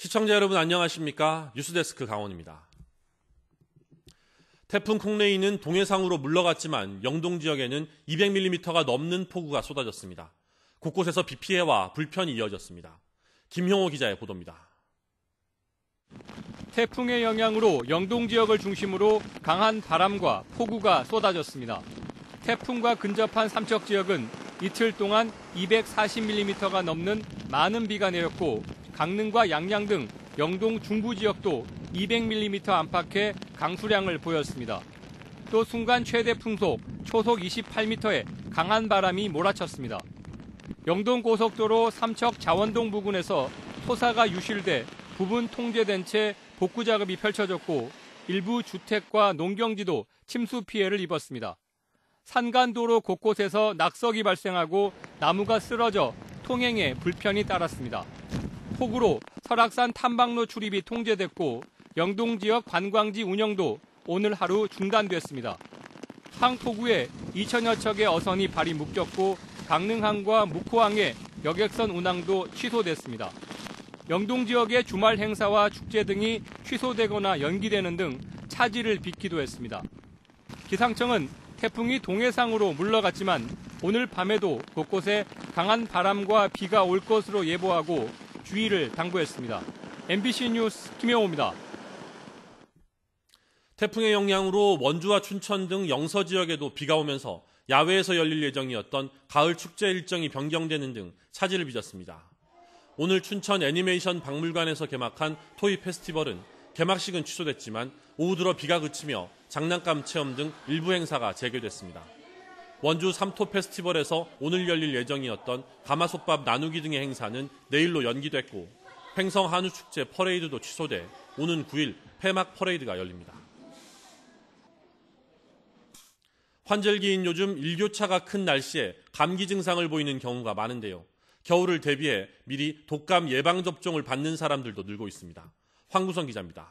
시청자 여러분 안녕하십니까? 뉴스데스크 강원입니다. 태풍 콩레이는 동해상으로 물러갔지만 영동 지역에는 200mm가 넘는 폭우가 쏟아졌습니다. 곳곳에서 비 피해와 불편이 이어졌습니다. 김형호 기자의 보도입니다. 태풍의 영향으로 영동 지역을 중심으로 강한 바람과 폭우가 쏟아졌습니다. 태풍과 근접한 삼척 지역은 이틀 동안 240mm가 넘는 많은 비가 내렸고 강릉과 양양 등 영동 중부 지역도 200mm 안팎의 강수량을 보였습니다. 또 순간 최대 풍속 초속 28m의 강한 바람이 몰아쳤습니다. 영동 고속도로 삼척 자원동 부근에서 토사가 유실돼 부분 통제된 채 복구 작업이 펼쳐졌고 일부 주택과 농경지도 침수 피해를 입었습니다. 산간도로 곳곳에서 낙석이 발생하고 나무가 쓰러져 통행에 불편이 따랐습니다. 폭우로 설악산 탐방로 출입이 통제됐고 영동 지역 관광지 운영도 오늘 하루 중단됐습니다. 항폭우에 2천여 척의 어선이 발이 묶였고 강릉항과 묵호항의 여객선 운항도 취소됐습니다. 영동 지역의 주말 행사와 축제 등이 취소되거나 연기되는 등 차질을 빚기도 했습니다. 기상청은 태풍이 동해상으로 물러갔지만 오늘 밤에도 곳곳에 강한 바람과 비가 올 것으로 예보하고 주의를 당부했습니다. MBC 뉴스 김영호입니다. 태풍의 영향으로 원주와 춘천 등 영서 지역에도 비가 오면서 야외에서 열릴 예정이었던 가을 축제 일정이 변경되는 등 차질을 빚었습니다. 오늘 춘천 애니메이션 박물관에서 개막한 토이 페스티벌은 개막식은 취소됐지만 오후 들어 비가 그치며 장난감 체험 등 일부 행사가 재개됐습니다. 원주 삼토 페스티벌에서 오늘 열릴 예정이었던 가마솥밥 나누기 등의 행사는 내일로 연기됐고 횡성 한우축제 퍼레이드도 취소돼 오는 9일 폐막 퍼레이드가 열립니다. 환절기인 요즘 일교차가 큰 날씨에 감기 증상을 보이는 경우가 많은데요. 겨울을 대비해 미리 독감 예방접종을 받는 사람들도 늘고 있습니다. 황구성 기자입니다.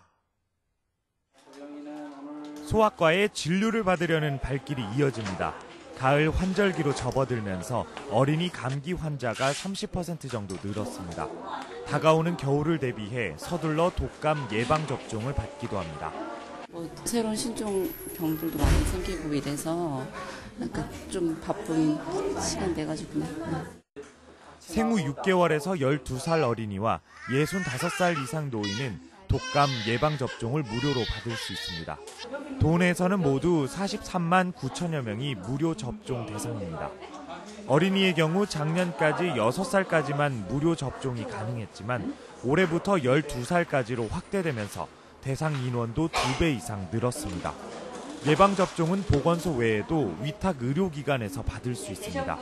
소아과에 진료를 받으려는 발길이 이어집니다. 가을 환절기로 접어들면서 어린이 감기 환자가 30% 정도 늘었습니다. 다가오는 겨울을 대비해 서둘러 독감 예방접종을 받기도 합니다. 새로운 신종병들도 많이 생기고 이래서 약간 좀 바쁜 시간 돼가지고. 생후 6개월에서 12살 어린이와 65살 이상 노인은 독감 예방접종을 무료로 받을 수 있습니다. 도내에서는 모두 43만 9천여 명이 무료 접종 대상입니다. 어린이의 경우 작년까지 6살까지만 무료 접종이 가능했지만 올해부터 12살까지로 확대되면서 대상 인원도 2배 이상 늘었습니다. 예방접종은 보건소 외에도 위탁 의료기관에서 받을 수 있습니다.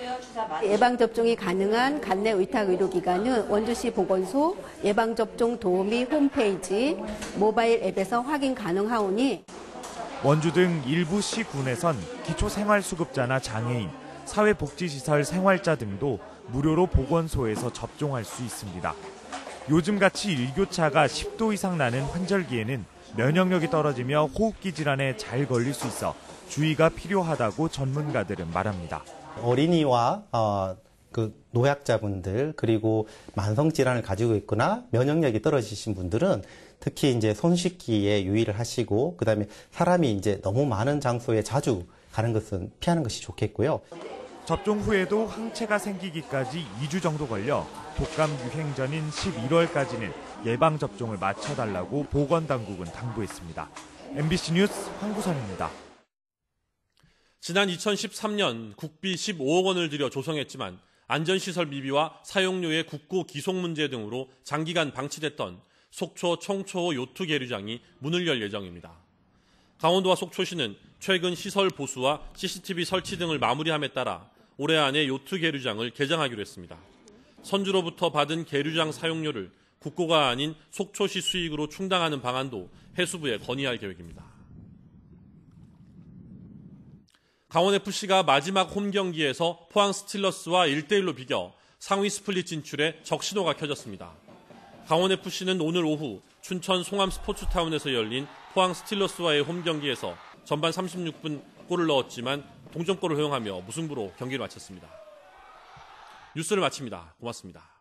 예방접종이 가능한 관내 위탁 의료기관은 원주시 보건소 예방접종 도우미 홈페이지 모바일 앱에서 확인 가능하오니 원주 등 일부 시군에선 기초생활수급자나 장애인, 사회복지시설 생활자 등도 무료로 보건소에서 접종할 수 있습니다. 요즘같이 일교차가 10도 이상 나는 환절기에는 면역력이 떨어지며 호흡기 질환에 잘 걸릴 수 있어 주의가 필요하다고 전문가들은 말합니다. 어린이와 노약자분들 그리고 만성 질환을 가지고 있거나 면역력이 떨어지신 분들은 특히 이제 손 씻기에 유의를 하시고 그다음에 사람이 이제 너무 많은 장소에 자주 가는 것은 피하는 것이 좋겠고요. 접종 후에도 항체가 생기기까지 2주 정도 걸려 독감 유행 전인 11월까지는 예방접종을 마쳐달라고 보건당국은 당부했습니다. MBC 뉴스 황구선입니다. 지난 2013년 국비 15억 원을 들여 조성했지만 안전시설 미비와 사용료의 국고 기속 문제 등으로 장기간 방치됐던 속초 청초호 요트 계류장이 문을 열 예정입니다. 강원도와 속초시는 최근 시설 보수와 CCTV 설치 등을 마무리함에 따라 올해 안에 요트 계류장을 개장하기로 했습니다. 선주로부터 받은 계류장 사용료를 국고가 아닌 속초시 수익으로 충당하는 방안도 해수부에 건의할 계획입니다. 강원FC가 마지막 홈 경기에서 포항 스틸러스와 1대1로 비겨 상위 스플릿 진출에 적신호가 켜졌습니다. 강원FC는 오늘 오후 춘천 송암 스포츠타운에서 열린 포항 스틸러스와의 홈 경기에서 전반 36분 골을 넣었지만 동점골을 허용하며 무승부로 경기를 마쳤습니다. 뉴스를 마칩니다. 고맙습니다.